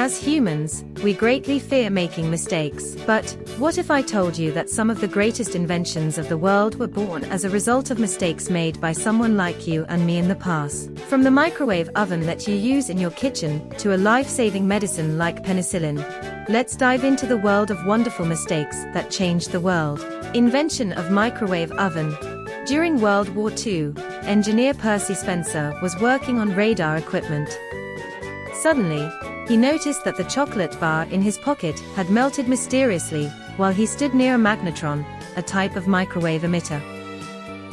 As humans, we greatly fear making mistakes. But what if I told you that some of the greatest inventions of the world were born as a result of mistakes made by someone like you and me in the past? From the microwave oven that you use in your kitchen to a life-saving medicine like penicillin, let's dive into the world of wonderful mistakes that changed the world. Invention of microwave oven. During World War II, engineer Percy Spencer was working on radar equipment. Suddenly, he noticed that the chocolate bar in his pocket had melted mysteriously while he stood near a magnetron, a type of microwave emitter.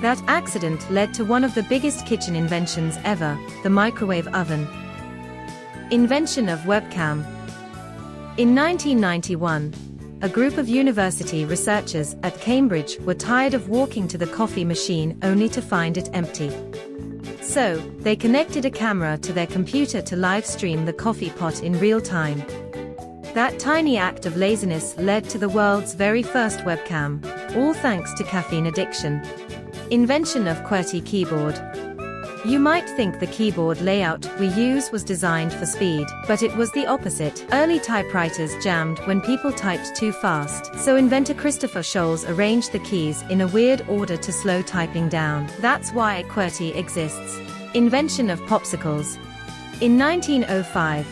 That accident led to one of the biggest kitchen inventions ever, the microwave oven. Invention of webcam. In 1991, a group of university researchers at Cambridge were tired of walking to the coffee machine only to find it empty. So, they connected a camera to their computer to live stream the coffee pot in real time. That tiny act of laziness led to the world's very first webcam, all thanks to caffeine addiction. Invention of QWERTY keyboard. You might think the keyboard layout we use was designed for speed, but it was the opposite. Early typewriters jammed when people typed too fast, so inventor Christopher Sholes arranged the keys in a weird order to slow typing down. That's why QWERTY exists. Invention of popsicles. In 1905,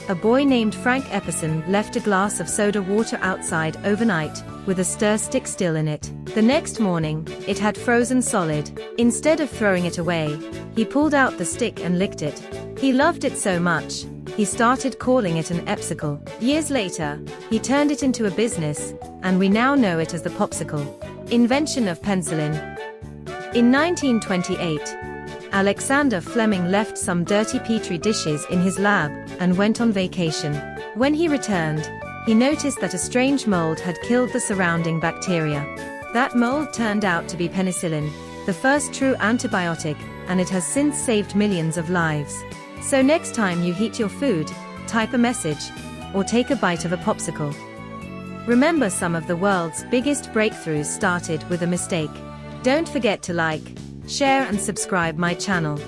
a boy named Frank Epperson left a glass of soda water outside overnight, with a stir stick still in it. The next morning, it had frozen solid. Instead of throwing it away, he pulled out the stick and licked it. He loved it so much, he started calling it an epsicle. Years later, he turned it into a business, and we now know it as the popsicle. Invention of penicillin. In 1928, Alexander Fleming left some dirty petri dishes in his lab and went on vacation. When he returned, he noticed that a strange mold had killed the surrounding bacteria. That mold turned out to be penicillin, the first true antibiotic, and it has since saved millions of lives. So next time you heat your food, type a message, or take a bite of a popsicle. Remember, some of the world's biggest breakthroughs started with a mistake. Don't forget to like, share and subscribe my channel.